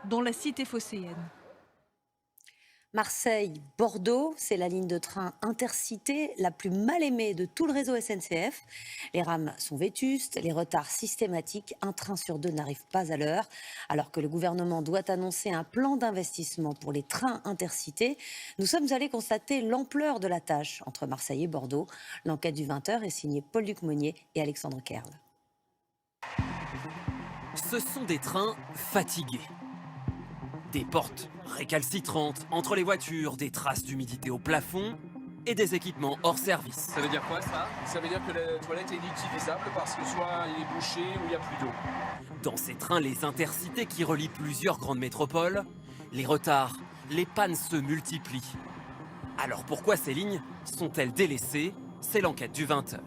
dans la cité phocéenne. Marseille-Bordeaux, c'est la ligne de train intercité la plus mal aimée de tout le réseau SNCF. Les rames sont vétustes, les retards systématiques, un train sur deux n'arrive pas à l'heure. Alors que le gouvernement doit annoncer un plan d'investissement pour les trains intercités, nous sommes allés constater l'ampleur de la tâche entre Marseille et Bordeaux. L'enquête du 20h est signée Paul-Luc Monnier et Alexandre Kerle. Ce sont des trains fatigués. Des portes récalcitrantes entre les voitures, des traces d'humidité au plafond et des équipements hors service. Ça veut dire quoi ça? Ça veut dire que la toilette est inutilisable parce que soit il est bouché ou il n'y a plus d'eau. Dans ces trains, les intercités qui relient plusieurs grandes métropoles, les retards, les pannes se multiplient. Alors pourquoi ces lignes sont-elles délaissées? C'est l'enquête du 20h.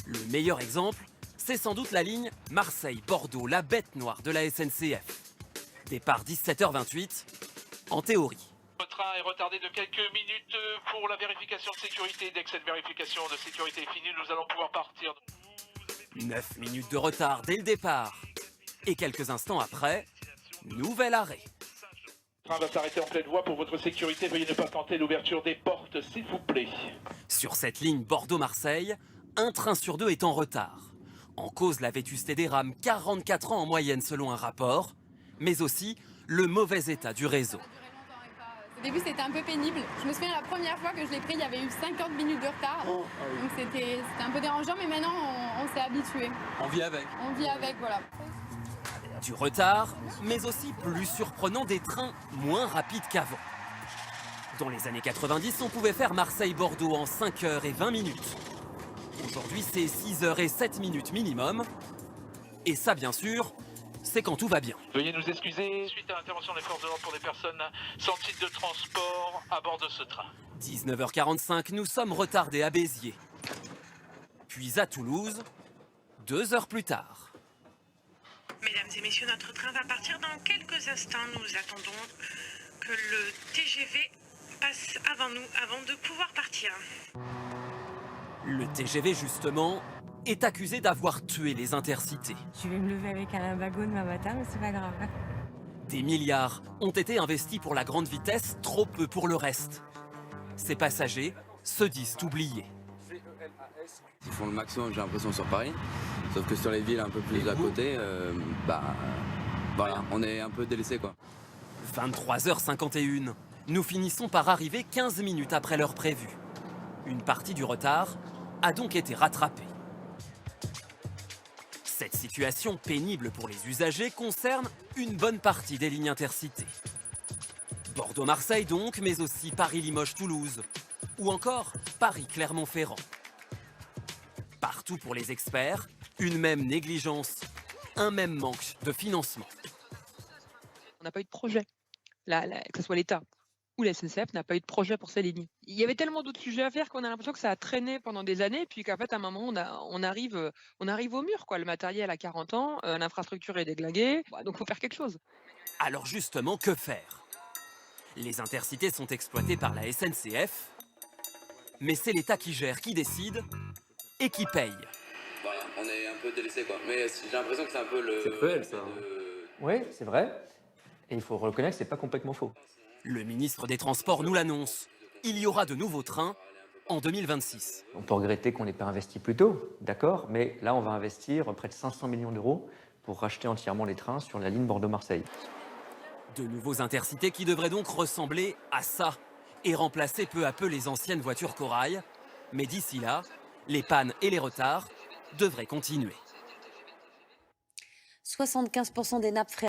Le meilleur exemple, c'est sans doute la ligne Marseille-Bordeaux, la bête noire de la SNCF. Départ 17h28, en théorie. Le train est retardé de quelques minutes pour la vérification de sécurité. Dès que cette vérification de sécurité est finie, nous allons pouvoir partir. 9 minutes de retard dès le départ. Et quelques instants après, nouvel arrêt. Le train va s'arrêter en pleine voie pour votre sécurité. Veuillez ne pas tenter l'ouverture des portes, s'il vous plaît. Sur cette ligne Bordeaux-Marseille, un train sur deux est en retard. En cause la vétusté des rames, 44 ans en moyenne selon un rapport, mais aussi le mauvais état du réseau. Au début, c'était un peu pénible. Je me souviens, la première fois que je l'ai pris, il y avait eu 50 minutes de retard. Donc c'était un peu dérangeant, mais maintenant, on s'est habitué. On vit avec. On vit avec, voilà. Du retard, mais aussi plus surprenant, des trains moins rapides qu'avant. Dans les années 90, on pouvait faire Marseille-Bordeaux en 5h20 minutes. Aujourd'hui, c'est 6h07 minimum. Et ça, bien sûr, c'est quand tout va bien. Veuillez nous excuser. Suite à l'intervention des forces de l'ordre pour des personnes sans titre de transport à bord de ce train. 19h45, nous sommes retardés à Béziers. Puis à Toulouse, 2 heures plus tard. Mesdames et messieurs, notre train va partir dans quelques instants. Nous attendons que le TGV passe avant nous, avant de pouvoir partir. Le TGV, justement, est accusé d'avoir tué les intercités. Je vais me lever avec un limbago demain matin, mais c'est pas grave. Des milliards ont été investis pour la grande vitesse, trop peu pour le reste. Ces passagers se disent oubliés. Ils font le maximum, j'ai l'impression, sur Paris. Sauf que sur les villes un peu plus à côté, voilà, on est un peu délaissés, quoi. 23h51. Nous finissons par arriver 15 minutes après l'heure prévue. Une partie du retard a donc été rattrapée. Cette situation pénible pour les usagers concerne une bonne partie des lignes intercités. Bordeaux-Marseille donc, mais aussi Paris-Limoges-Toulouse, ou encore Paris-Clermont-Ferrand. Partout pour les experts, une même négligence, un même manque de financement. On n'a pas eu de projet, que ce soit l'État ou la SNCF n'a pas eu de projet pour ces lignes. Il y avait tellement d'autres sujets à faire qu'on a l'impression que ça a traîné pendant des années, puis qu'en fait, à un moment, on arrive au mur, quoi. Le matériel a 40 ans, l'infrastructure est déglinguée, donc il faut faire quelque chose. Alors justement, que faire? Les intercités sont exploités par la SNCF, mais c'est l'État qui gère, qui décide et qui paye. Voilà, on est un peu délaissés, quoi. Mais j'ai l'impression que c'est un peu le... C'est cruel, ça. Oui, c'est vrai. Et il faut reconnaître que c'est pas complètement faux. Le ministre des Transports nous l'annonce. Il y aura de nouveaux trains en 2026. On peut regretter qu'on n'ait pas investi plus tôt, d'accord, mais là, on va investir près de 500 millions d'euros pour racheter entièrement les trains sur la ligne Bordeaux-Marseille. De nouveaux intercités qui devraient donc ressembler à ça et remplacer peu à peu les anciennes voitures corail. Mais d'ici là, les pannes et les retards devraient continuer. 75% des nappes phréatiques